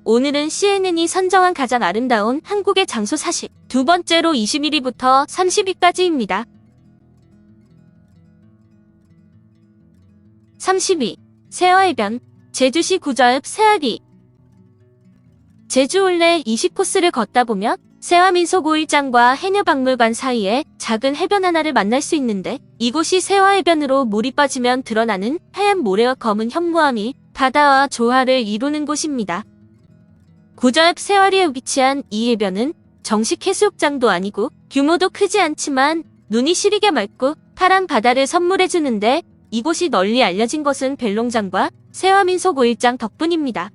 오늘은 CNN이 선정한 가장 아름다운 한국의 장소 42번째로 21위부터 30위까지입니다. 30위. 세화해변, 제주시 구좌읍 세아리. 제주 올레 20코스를 걷다 보면 세화민속 5일장과 해녀박물관 사이에 작은 해변 하나를 만날 수 있는데, 이곳이 세화해변으로 물이 빠지면 드러나는 하얀 모래와 검은 현무암이 바다와 조화를 이루는 곳입니다. 구좌읍 세아리에 위치한 이 해변은 정식 해수욕장도 아니고 규모도 크지 않지만 눈이 시리게 맑고 파란 바다를 선물해주는데, 이곳이 널리 알려진 것은 벨롱장과 세화민속 5일장 덕분입니다.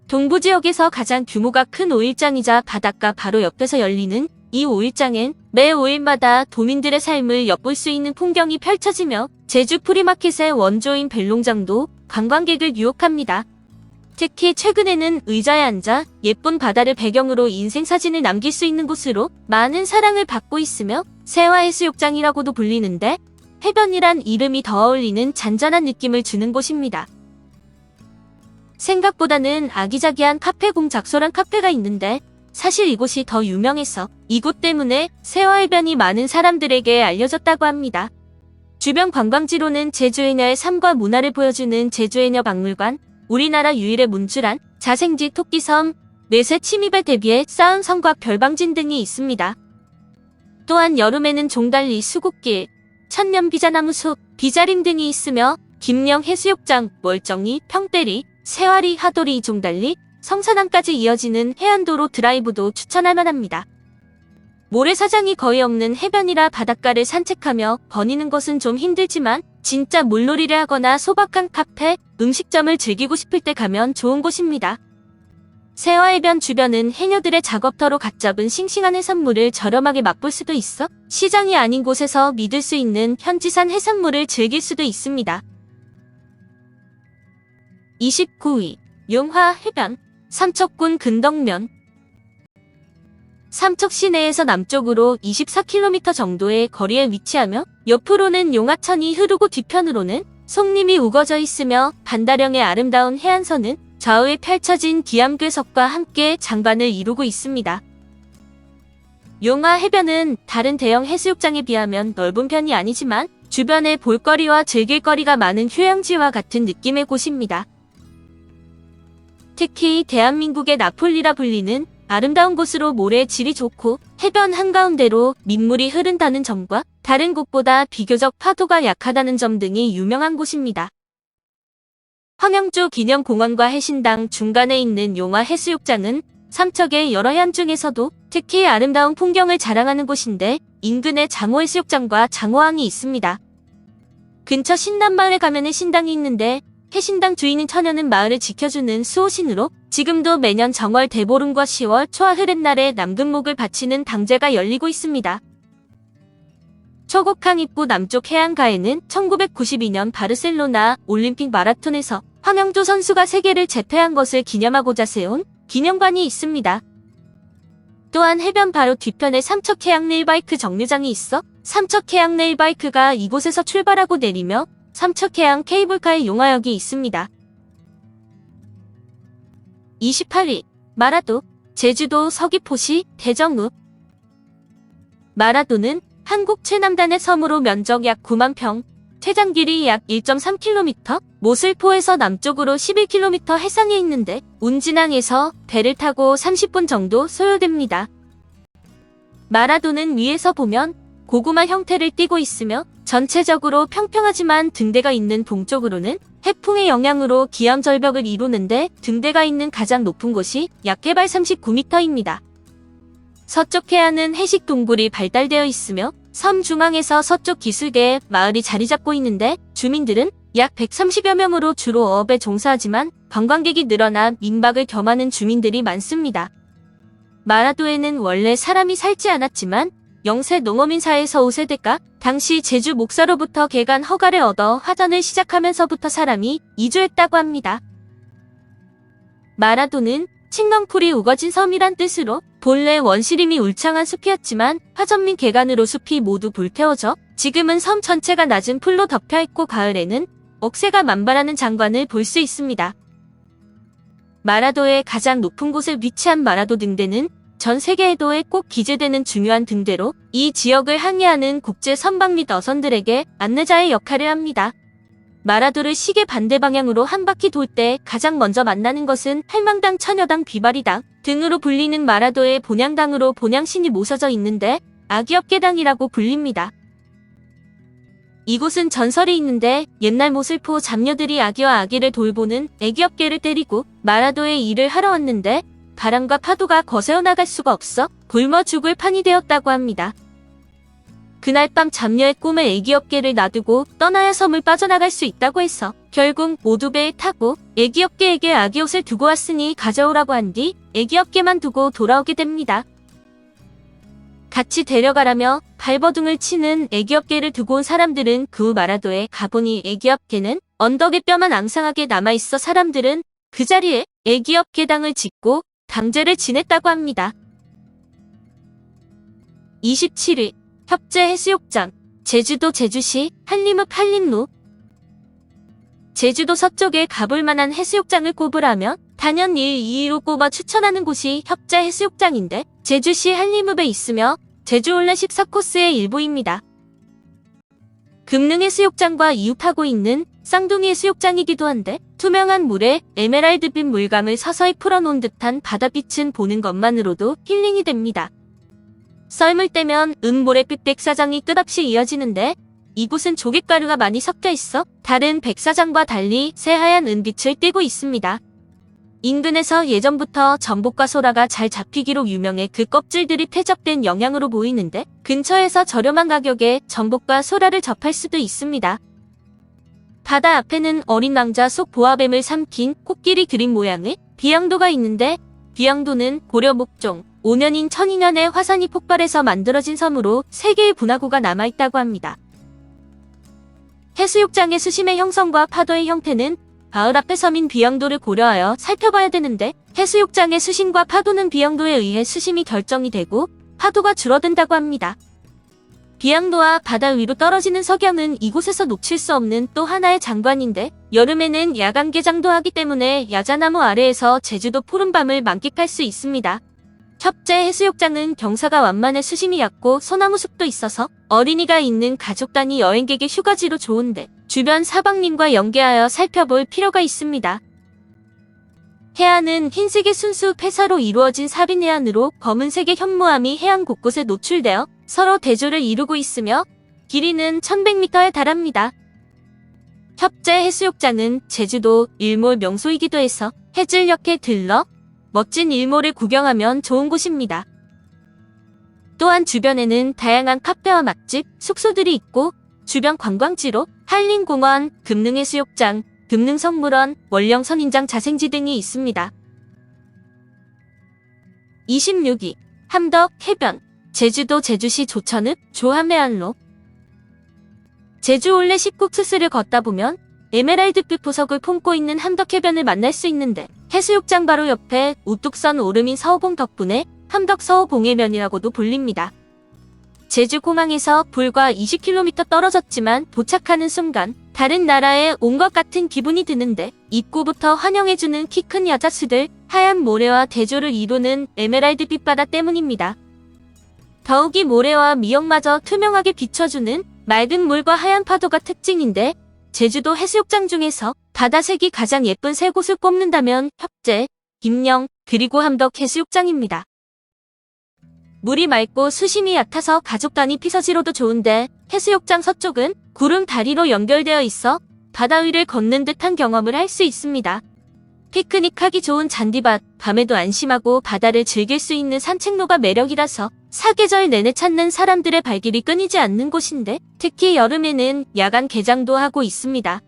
동부지역에서 가장 규모가 큰 5일장이자 바닷가 바로 옆에서 열리는 이 5일장엔 매 5일마다 도민들의 삶을 엿볼 수 있는 풍경이 펼쳐지며, 제주 프리마켓의 원조인 벨롱장도 관광객을 유혹합니다. 특히 최근에는 의자에 앉아 예쁜 바다를 배경으로 인생사진을 남길 수 있는 곳으로 많은 사랑을 받고 있으며, 세화해수욕장이라고도 불리는데, 해변이란 이름이 더 어울리는 잔잔한 느낌을 주는 곳입니다. 생각보다는 아기자기한 카페공 작소란 카페가 있는데, 사실 이곳이 더 유명해서 이곳 때문에 세화해변이 많은 사람들에게 알려졌다고 합니다. 주변 관광지로는 제주해녀의 삶과 문화를 보여주는 제주해녀박물관, 우리나라 유일의 문주란, 자생지 토끼섬, 뇌새 침입에 대비해 쌓은 성과 별방진 등이 있습니다. 또한 여름에는 종달리 수국길, 천년 비자나무 숲, 비자림 등이 있으며, 김령 해수욕장, 멀쩡이, 평대리, 세화리, 하도리, 종달리, 성산항까지 이어지는 해안도로 드라이브도 추천할 만합니다. 모래사장이 거의 없는 해변이라 바닷가를 산책하며 거니는 것은 좀 힘들지만, 진짜 물놀이를 하거나 소박한 카페, 음식점을 즐기고 싶을 때 가면 좋은 곳입니다. 세화해변 주변은 해녀들의 작업터로 각 잡은 싱싱한 해산물을 저렴하게 맛볼 수도 있어 시장이 아닌 곳에서 믿을 수 있는 현지산 해산물을 즐길 수도 있습니다. 29위. 용화해변, 삼척군 근덕면. 삼척 시내에서 남쪽으로 24km 정도의 거리에 위치하며, 옆으로는 용화천이 흐르고 뒤편으로는 송림이 우거져 있으며, 반다령의 아름다운 해안선은 좌우에 펼쳐진 기암괴석과 함께 장반을 이루고 있습니다. 용화해변은 다른 대형 해수욕장에 비하면 넓은 편이 아니지만, 주변에 볼거리와 즐길거리가 많은 휴양지와 같은 느낌의 곳입니다. 특히 대한민국의 나폴리라 불리는 아름다운 곳으로 모래의 질이 좋고, 해변 한가운데로 민물이 흐른다는 점과 다른 곳보다 비교적 파도가 약하다는 점 등이 유명한 곳입니다. 황영조 기념공원과 해신당 중간에 있는 용화해수욕장은 삼척의 여러 해안 중에서도 특히 아름다운 풍경을 자랑하는 곳인데, 인근에 장호해수욕장과 장호항이 있습니다. 근처 신남마을에 가면 해신당이 있는데, 해신당 주인인 처녀는 마을을 지켜주는 수호신으로 지금도 매년 정월 대보름과 10월 초하 흐른 날에 남근목을 바치는 당제가 열리고 있습니다. 초곡항 입구 남쪽 해안가에는 1992년 바르셀로나 올림픽 마라톤에서 황영조 선수가 세계를 제패한 것을 기념하고자 세운 기념관이 있습니다. 또한 해변 바로 뒤편에 삼척해양 레일바이크 정류장이 있어 삼척해양 레일바이크가 이곳에서 출발하고 내리며 삼척해양 케이블카의 용화역이 있습니다. 28위. 마라도, 제주도 서귀포시 대정읍. 마라도는 한국 최남단의 섬으로 면적 약 9만 평, 퇴장 길이 약 1.3km, 모슬포에서 남쪽으로 11km 해상에 있는데, 운진항에서 배를 타고 30분 정도 소요됩니다. 마라도는 위에서 보면 고구마 형태를 띠고 있으며, 전체적으로 평평하지만 등대가 있는 동쪽으로는 해풍의 영향으로 기암 절벽을 이루는데, 등대가 있는 가장 높은 곳이 약 해발 39m입니다. 서쪽 해안은 해식 동굴이 발달되어 있으며, 섬 중앙에서 서쪽 기슭에 마을이 자리 잡고 있는데, 주민들은 약 130여 명으로 주로 어업에 종사하지만 관광객이 늘어나 민박을 겸하는 주민들이 많습니다. 마라도에는 원래 사람이 살지 않았지만 영세 농어민사에서 5세대가 당시 제주 목사로부터 개간 허가를 얻어 화전을 시작하면서부터 사람이 이주했다고 합니다. 마라도는 칡넝풀이 우거진 섬이란 뜻으로 본래 원시림이 울창한 숲이었지만 화전 및 개간으로 숲이 모두 불태워져 지금은 섬 전체가 낮은 풀로 덮여있고 가을에는 억새가 만발하는 장관을 볼 수 있습니다. 마라도의 가장 높은 곳에 위치한 마라도 등대는 전 세계 해도에 꼭 기재되는 중요한 등대로 이 지역을 항해하는 국제 선박 및 어선들에게 안내자의 역할을 합니다. 마라도를 시계 반대 방향으로 한 바퀴 돌 때 가장 먼저 만나는 것은 팔망당, 처녀당, 비바리당 등으로 불리는 마라도의 본향당으로 본향신이 모서져 있는데 아기업계당이라고 불립니다. 이곳은 전설이 있는데 옛날 모슬포 잡녀들이 아기와 아기를 돌보는 애기업계를 때리고 마라도에 일을 하러 왔는데 바람과 파도가 거세어 나갈 수가 없어 굶어 죽을 판이 되었다고 합니다. 그날 밤 잡녀의 꿈에 애기업계를 놔두고 떠나야 섬을 빠져나갈 수 있다고 해서 결국 모두 배에 타고 애기업계에게 아기옷을 두고 왔으니 가져오라고 한 뒤 애기업계만 두고 돌아오게 됩니다. 같이 데려가라며 발버둥을 치는 애기업계를 두고 온 사람들은 그 후 마라도에 가보니 애기업계는 언덕에 뼈만 앙상하게 남아있어 사람들은 그 자리에 애기업계당을 짓고 당제를 지냈다고 합니다. 27일 협재해수욕장 제주도 제주시 한림읍 한림로. 제주도 서쪽에 가볼 만한 해수욕장을 꼽으라면 단연 1, 2위로 꼽아 추천하는 곳이 협재해수욕장인데 제주시 한림읍에 있으며 제주올레 14코스의 일부입니다. 금능해수욕장과 이웃하고 있는 쌍둥이 해수욕장이기도 한데 투명한 물에 에메랄드빛 물감을 서서히 풀어놓은 듯한 바다빛은 보는 것만으로도 힐링이 됩니다. 썰물 떼면 은모래빛 백사장이 끝없이 이어지는데 이곳은 조갯가루가 많이 섞여 있어 다른 백사장과 달리 새하얀 은빛을 띠고 있습니다. 인근에서 예전부터 전복과 소라가 잘 잡히기로 유명해 그 껍질들이 퇴적된 영양으로 보이는데 근처에서 저렴한 가격에 전복과 소라를 접할 수도 있습니다. 바다 앞에는 어린 왕자 속 보아뱀을 삼킨 코끼리 그림 모양의 비양도가 있는데 비양도는 고려 목종 5년인 1200년에 화산이 폭발해서 만들어진 섬으로 3개의 분화구가 남아있다고 합니다. 해수욕장의 수심의 형성과 파도의 형태는 가을 앞에 섬인 비양도를 고려하여 살펴봐야 되는데 해수욕장의 수심과 파도는 비양도에 의해 수심이 결정이 되고 파도가 줄어든다고 합니다. 비양도와 바다 위로 떨어지는 석양은 이곳에서 놓칠 수 없는 또 하나의 장관인데 여름에는 야간 개장도 하기 때문에 야자나무 아래에서 제주도 푸른밤을 만끽할 수 있습니다. 협재 해수욕장은 경사가 완만해 수심이 얕고 소나무 숲도 있어서 어린이가 있는 가족 단위 여행객의 휴가지로 좋은데 주변 사방림과 연계하여 살펴볼 필요가 있습니다. 해안은 흰색의 순수 폐사로 이루어진 사빈해안으로 검은색의 현무암이 해안 곳곳에 노출되어 서로 대조를 이루고 있으며 길이는 1100m에 달합니다. 협재 해수욕장은 제주도 일몰 명소이기도 해서 해질녘에 들러 멋진 일몰을 구경하면 좋은 곳입니다. 또한 주변에는 다양한 카페와 맛집, 숙소들이 있고 주변 관광지로 한림공원, 금능해수욕장, 금능성물원, 원령선인장 자생지 등이 있습니다. 26위 함덕 해변 제주도 제주시 조천읍 조함해안로. 제주올레 19코스를 걷다 보면 에메랄드빛 보석을 품고 있는 함덕해변을 만날 수 있는데 해수욕장 바로 옆에 우뚝선 오름인 서호봉 덕분에 함덕 서호봉해변이라고도 불립니다. 제주공항에서 불과 20km 떨어졌지만 도착하는 순간 다른 나라에 온 것 같은 기분이 드는데 입구부터 환영해주는 키 큰 야자수들, 하얀 모래와 대조를 이루는 에메랄드빛 바다 때문입니다. 더욱이 모래와 미역마저 투명하게 비춰주는 맑은 물과 하얀 파도가 특징인데 제주도 해수욕장 중에서 바다색이 가장 예쁜 세 곳을 꼽는다면 협재, 김영, 그리고 함덕 해수욕장입니다. 물이 맑고 수심이 얕아서 가족 단위 피서지로도 좋은데 해수욕장 서쪽은 구름 다리로 연결되어 있어 바다 위를 걷는 듯한 경험을 할 수 있습니다. 피크닉하기 좋은 잔디밭, 밤에도 안심하고 바다를 즐길 수 있는 산책로가 매력이라서 사계절 내내 찾는 사람들의 발길이 끊이지 않는 곳인데 특히 여름에는 야간 개장도 하고 있습니다.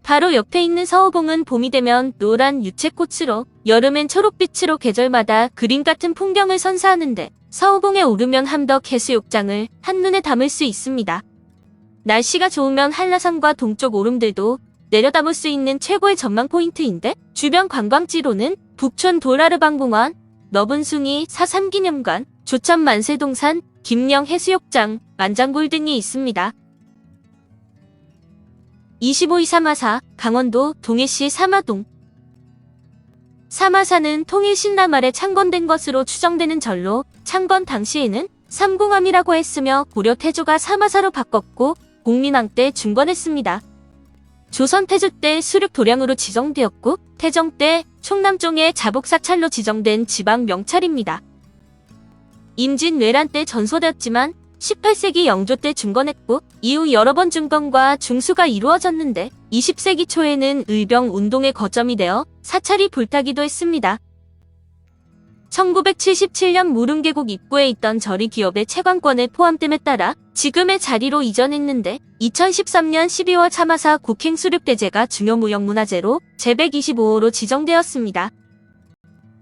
바로 옆에 있는 서호봉은 봄이 되면 노란 유채꽃으로 여름엔 초록빛으로 계절마다 그림 같은 풍경을 선사하는데 서호봉에 오르면 함덕 해수욕장을 한눈에 담을 수 있습니다. 날씨가 좋으면 한라산과 동쪽 오름들도 내려다볼 수 있는 최고의 전망 포인트인데 주변 관광지로는 북촌 도라르방공원, 너분숭이 사삼기념관, 조천 만세동산, 김영 해수욕장, 만장굴 등이 있습니다. 25위 삼하사 강원도 동해시 삼하동. 사마사는 통일 신라 말에 창건된 것으로 추정되는 절로 창건 당시에는 삼공함이라고 했으며 고려 태조가 사마사로 바꿨고 공민왕 때 중건했습니다. 조선 태조 때 수륙 도량으로 지정되었고 태정 때 충남종의 자복사찰로 지정된 지방 명찰입니다. 임진왜란 때 전소되었지만 18세기 영조 때 중건했고 이후 여러 번 중건과 중수가 이루어졌는데 20세기 초에는 의병 운동의 거점이 되어 사찰이 불타기도 했습니다. 1977년 무릉계곡 입구에 있던 절이 기업의 채광권의 포함됨에 따라 지금의 자리로 이전했는데 2013년 12월 사마사 국행수륙대제가 중요무형문화재로 제125호로 지정되었습니다.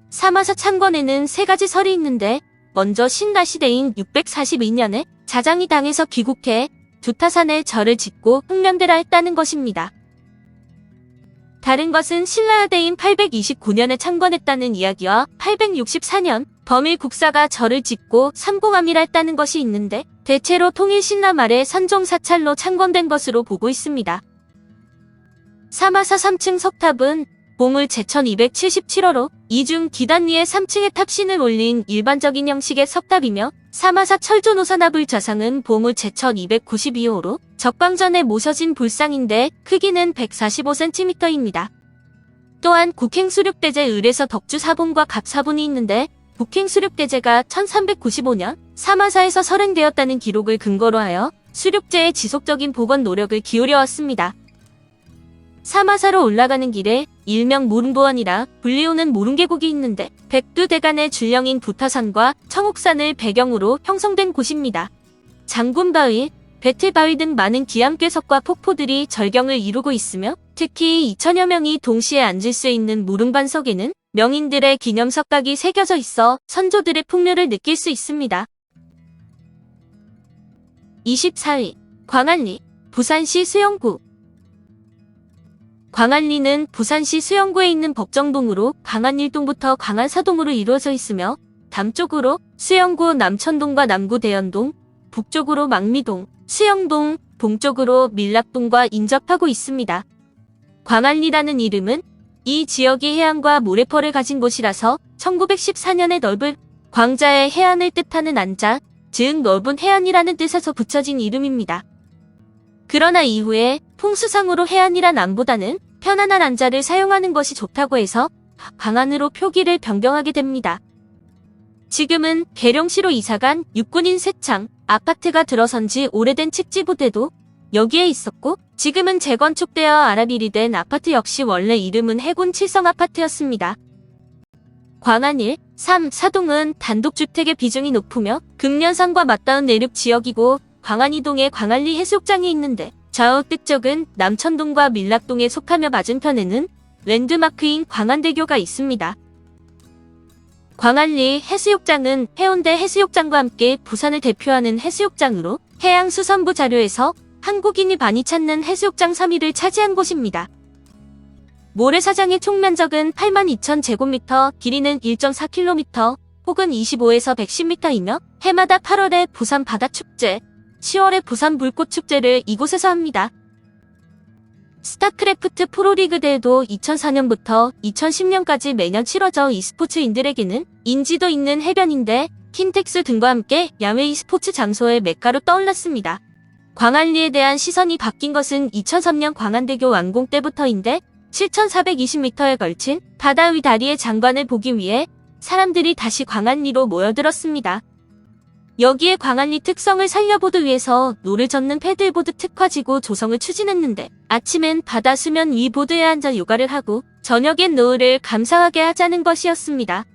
사마사 창건에는 세 가지 설이 있는데 먼저 신라 시대인 642년에 자장이 당에서 귀국해 두타산에 절을 짓고 흑련대라 했다는 것입니다. 다른 것은 신라여대인 829년에 창건했다는 이야기와 864년 범일 국사가 절을 짓고 삼공함이라 했다는 것이 있는데 대체로 통일 신라 말에 선종사찰로 창건된 것으로 보고 있습니다. 사마사 3층 석탑은 보물 제1277호로 이중 기단 위에 3층의 탑신을 올린 일반적인 형식의 석탑이며 사마사 철조노사나불 좌상은 보물 제1292호로 적광전에 모셔진 불상인데 크기는 145cm입니다. 또한 국행수륙대제 을에서 덕주사본과 갑사본이 있는데 국행수륙대제가 1395년 사마사에서 설행되었다는 기록을 근거로 하여 수륙제의 지속적인 복원 노력을 기울여왔습니다. 사마사로 올라가는 길에 일명 무릉보원이라 불리우는 무릉계곡이 있는데 백두대간의 줄령인 부타산과 청옥산을 배경으로 형성된 곳입니다. 장군바위, 배틀바위 등 많은 기암괴석과 폭포들이 절경을 이루고 있으며 특히 2000여 명이 동시에 앉을 수 있는 무릉반석에는 명인들의 기념석각이 새겨져 있어 선조들의 풍류를 느낄 수 있습니다. 24위, 광안리, 부산시 수영구. 광안리는 부산시 수영구에 있는 법정동으로 광안일동부터 광안사동으로 이루어져 있으며 남쪽으로 수영구 남천동과 남구 대연동, 북쪽으로 망미동, 수영동, 동쪽으로 밀락동과 인접하고 있습니다. 광안리라는 이름은 이 지역이 해안과 모래펄을 가진 곳이라서 1914년에 넓은 광자의 해안을 뜻하는 안자, 즉 넓은 해안이라는 뜻에서 붙여진 이름입니다. 그러나 이후에 풍수상으로 해안이란 안보다는 편안한 안자를 사용하는 것이 좋다고 해서 광안으로 표기를 변경하게 됩니다. 지금은 계룡시로 이사간 육군인 쇠창 아파트가 들어선 지 오래된 칙지부대도 여기에 있었고 지금은 재건축되어 아라빌이 된 아파트 역시 원래 이름은 해군 칠성 아파트였습니다. 광안 1, 3, 사동은 단독주택의 비중이 높으며 금년산과 맞닿은 내륙 지역이고 광안 2동에 광안리 해수욕장이 있는데 좌우측 쪽은 남천동과 밀락동에 속하며 맞은편에는 랜드마크인 광안대교가 있습니다. 광안리 해수욕장은 해운대 해수욕장과 함께 부산을 대표하는 해수욕장으로 해양수산부 자료에서 한국인이 많이 찾는 해수욕장 3위를 차지한 곳입니다. 모래사장의 총면적은 82,000제곱미터, 길이는 1.4km, 혹은 25에서 110m이며 해마다 8월에 부산 바다축제, 10월에 부산 불꽃축제를 이곳에서 합니다. 스타크래프트 프로리그 대회도 2004년부터 2010년까지 매년 치러져 e스포츠인들에게는 인지도 있는 해변인데 킨텍스 등과 함께 야외 e스포츠 장소의 메카로 떠올랐습니다. 광안리에 대한 시선이 바뀐 것은 2003년 광안대교 완공 때부터인데 7,420m에 걸친 바다 위 다리의 장관을 보기 위해 사람들이 다시 광안리로 모여들었습니다. 여기에 광안리 특성을 살려보기 위해서 노를 젓는 패들보드 특화지구 조성을 추진했는데 아침엔 바다 수면 위 보드에 앉아 요가를 하고 저녁엔 노을을 감상하게 하자는 것이었습니다.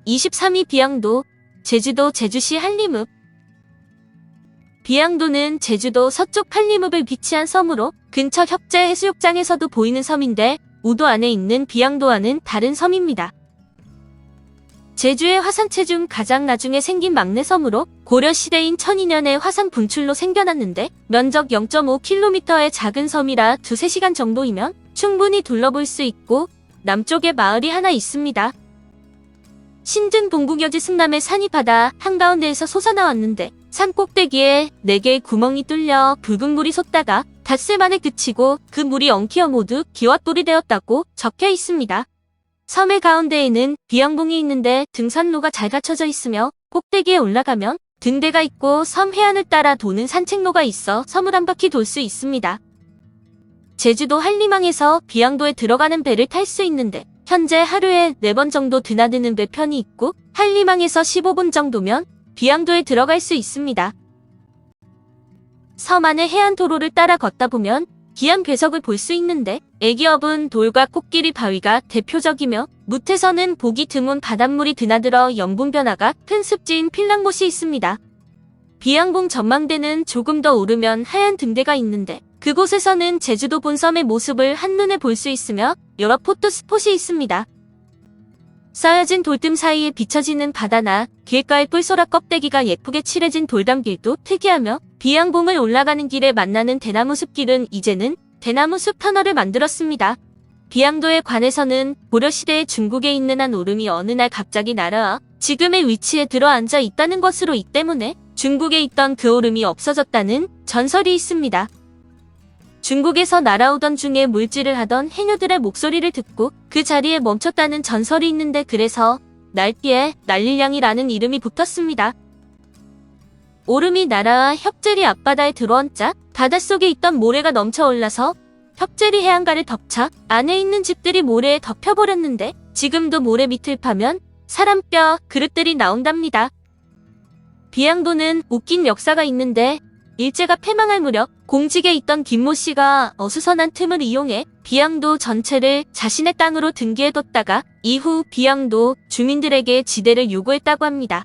23위 비양도, 제주도 제주시 한림읍. 비양도는 제주도 서쪽 한림읍에 위치한 섬으로 근처 협재 해수욕장에서도 보이는 섬인데 우도 안에 있는 비양도와는 다른 섬입니다. 제주의 화산체 중 가장 나중에 생긴 막내 섬으로 고려시대인 1200년에 화산 분출로 생겨났는데 면적 0.5km의 작은 섬이라 2-3시간 정도이면 충분히 둘러볼 수 있고 남쪽에 마을이 하나 있습니다. 신등 동국여지 승남의 산이 바다 한가운데에서 솟아나왔는데 산 꼭대기에 4개의 구멍이 뚫려 붉은 물이 솟다가 닷새만에 그치고 그 물이 엉키어 모두 기와돌이 되었다고 적혀 있습니다. 섬의 가운데에는 비양봉이 있는데 등산로가 잘 갖춰져 있으며 꼭대기에 올라가면 등대가 있고 섬 해안을 따라 도는 산책로가 있어 섬을 한 바퀴 돌 수 있습니다. 제주도 한림항에서 비양도에 들어가는 배를 탈 수 있는데 현재 하루에 4번 정도 드나드는 배 편이 있고 한림항에서 15분 정도면 비양도에 들어갈 수 있습니다. 섬 안의 해안도로를 따라 걷다 보면 기암 괴석을 볼 수 있는데 애기업은 돌과 코끼리 바위가 대표적이며 무태서는 보기 드문 바닷물이 드나들어 염분 변화가 큰 습지인 필랑못이 있습니다. 비양봉 전망대는 조금 더 오르면 하얀 등대가 있는데 그곳에서는 제주도 본섬의 모습을 한눈에 볼 수 있으며 여러 포토 스폿이 있습니다. 쌓여진 돌틈 사이에 비춰지는 바다나 길가의 뿔소라 껍데기가 예쁘게 칠해진 돌담길도 특이하며 비양봉을 올라가는 길에 만나는 대나무 숲길은 이제는 대나무 숲 터널을 만들었습니다. 비양도에 관해서는 고려시대에 중국에 있는 한 오름이 어느 날 갑자기 날아와 지금의 위치에 들어앉아 있다는 것으로 이 때문에 중국에 있던 그 오름이 없어졌다는 전설이 있습니다. 중국에서 날아오던 중에 물질을 하던 해녀들의 목소리를 듣고 그 자리에 멈췄다는 전설이 있는데 그래서 날띠에 날릴량이라는 이름이 붙었습니다. 오름이 날아와 혁재리 앞바다에 들어앉자 바닷속에 있던 모래가 넘쳐올라서 혁재리 해안가를 덮쳐 안에 있는 집들이 모래에 덮여버렸는데 지금도 모래 밑을 파면 사람뼈, 그릇들이 나온답니다. 비양도는 웃긴 역사가 있는데 일제가 패망할 무렵 공직에 있던 김모 씨가 어수선한 틈을 이용해 비양도 전체를 자신의 땅으로 등기해뒀다가 이후 비양도 주민들에게 지대를 요구했다고 합니다.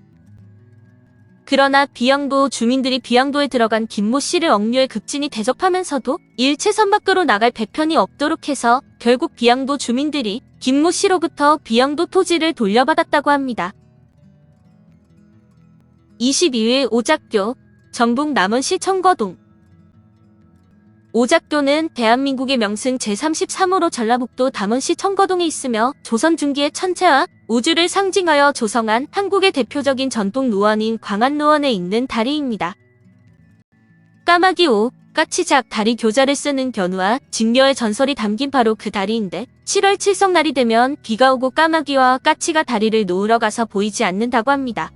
그러나 비양도 주민들이 비양도에 들어간 김모 씨를 억류해 급진이 대접하면서도 일체선 밖으로 나갈 배편이 없도록 해서 결국 비양도 주민들이 김모 씨로부터 비양도 토지를 돌려받았다고 합니다. 22일 오작교, 전북 남원시 청거동. 오작교는 대한민국의 명승 제33호로 전라북도 담원시 청거동에 있으며 조선 중기의 천체와 우주를 상징하여 조성한 한국의 대표적인 전통 노원인 광안노원에 있는 다리입니다. 까마귀5, 까치작 다리 교자를 쓰는 견우와 직녀의 전설이 담긴 바로 그 다리인데 7월 칠성날이 되면 비가 오고 까마귀와 까치가 다리를 놓으러 가서 보이지 않는다고 합니다.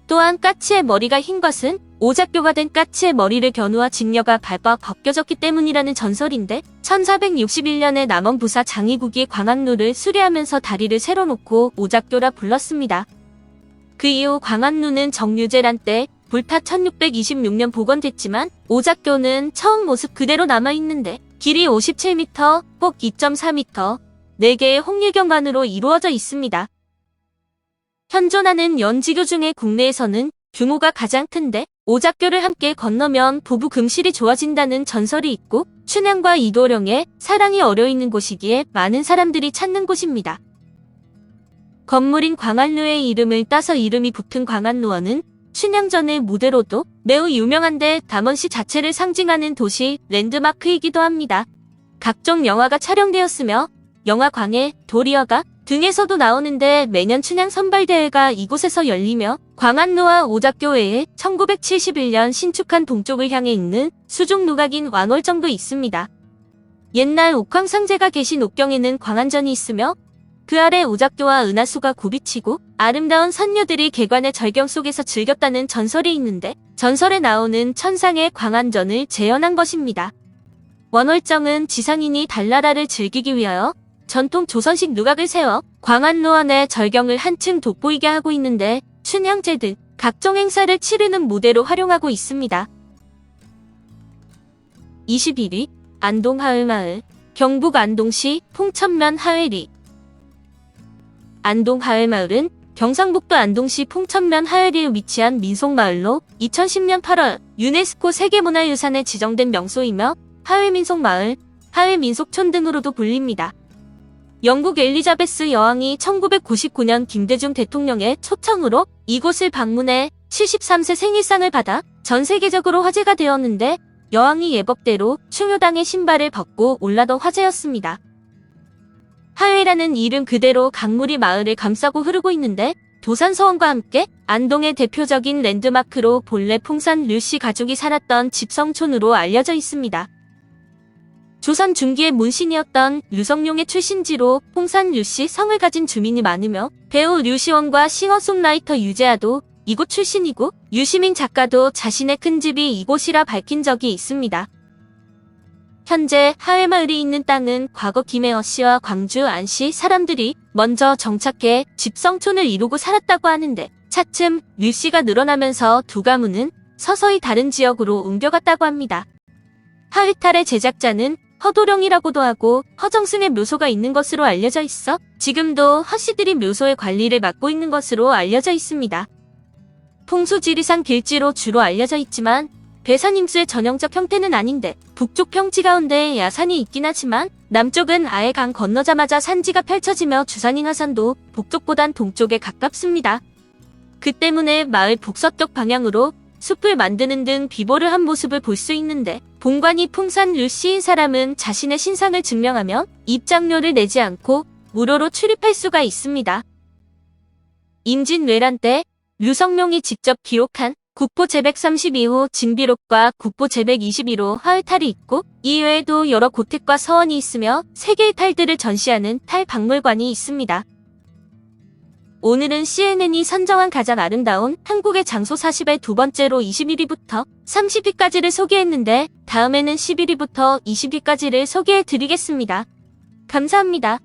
또한 까치의 머리가 흰 것은 오작교가 된 까치의 머리를 견우와 직녀가 밟아 벗겨졌기 때문이라는 전설인데 1461년에 남원 부사 장이국이 광안루를 수리하면서 다리를 새로 놓고 오작교라 불렀습니다. 그 이후 광안루는 정유재란 때 불타 1626년 복원됐지만 오작교는 처음 모습 그대로 남아있는데 길이 57m, 폭 2.4m, 4개의 홍일경관으로 이루어져 있습니다. 현존하는 연지교 중에 국내에서는 규모가 가장 큰데 오작교를 함께 건너면 부부 금실이 좋아진다는 전설이 있고 춘향과 이도령의 사랑이 어려있는 곳이기에 많은 사람들이 찾는 곳입니다. 건물인 광안루의 이름을 따서 이름이 붙은 광안루원은 춘향전의 무대로도 매우 유명한데 담원시 자체를 상징하는 도시 랜드마크이기도 합니다. 각종 영화가 촬영되었으며 영화 광해, 도리어가 등에서도 나오는데 매년 춘향 선발대회가 이곳에서 열리며 광안루와 오작교 외에 1971년 신축한 동쪽을 향해 있는 수중루각인 완월정도 있습니다. 옛날 옥황상제가 계신 옥경에는 광안전이 있으며 그 아래 오작교와 은하수가 굽이치고 아름다운 선녀들이 개관의 절경 속에서 즐겼다는 전설이 있는데 전설에 나오는 천상의 광안전을 재현한 것입니다. 완월정은 지상인이 달나라를 즐기기 위하여 전통 조선식 누각을 세워 광안루원의 절경을 한층 돋보이게 하고 있는데 춘향제 등 각종 행사를 치르는 무대로 활용하고 있습니다. 21위 안동 하회마을. 경북 안동시 풍천면 하회리. 안동 하회마을은 경상북도 안동시 풍천면 하회리에 위치한 민속마을로 2010년 8월 유네스코 세계문화유산에 지정된 명소이며 하회민속마을, 하회민속촌 등으로도 불립니다. 영국 엘리자베스 여왕이 1999년 김대중 대통령의 초청으로 이곳을 방문해 73세 생일상을 받아 전 세계적으로 화제가 되었는데 여왕이 예법대로 충효당의 신발을 벗고 올라더 화제였습니다. 하회라는 이름 그대로 강물이 마을을 감싸고 흐르고 있는데 도산서원과 함께 안동의 대표적인 랜드마크로 본래 풍산 류씨 가족이 살았던 집성촌으로 알려져 있습니다. 조선 중기의 문신이었던 류성룡의 출신지로 풍산 류씨 성을 가진 주민이 많으며 배우 류시원과 싱어송라이터 유재하도 이곳 출신이고 유시민 작가도 자신의 큰 집이 이곳이라 밝힌 적이 있습니다. 현재 하회마을이 있는 땅은 과거 김혜어 씨와 광주 안씨 사람들이 먼저 정착해 집성촌을 이루고 살았다고 하는데 차츰 류씨가 늘어나면서 두 가문은 서서히 다른 지역으로 옮겨갔다고 합니다. 하회탈의 제작자는 허도령이라고도 하고 허정승의 묘소가 있는 것으로 알려져 있어 지금도 허씨들이 묘소의 관리를 맡고 있는 것으로 알려져 있습니다. 풍수지리상 빌지로 주로 알려져 있지만 배산임수의 전형적 형태는 아닌데 북쪽 평지 가운데 야산이 있긴 하지만 남쪽은 아예 강 건너자마자 산지가 펼쳐지며 주산잉하산도 북쪽보단 동쪽에 가깝습니다. 그 때문에 마을 북서쪽 방향으로 숲을 만드는 등 비보를 한 모습을 볼 수 있는데 본관이 풍산 류씨인 사람은 자신의 신상을 증명하며 입장료를 내지 않고 무료로 출입할 수가 있습니다. 임진왜란 때 류성룡이 직접 기록한 국보 제132호 징비록과 국보 제121호 하회탈이 있고 이외에도 여러 고택과 서원이 있으며 3개의 탈들을 전시하는 탈 박물관이 있습니다. 오늘은 CNN이 선정한 가장 아름다운 한국의 장소 40의 두 번째로 21위부터 30위까지를 소개했는데 다음에는 11위부터 20위까지를 소개해드리겠습니다. 감사합니다.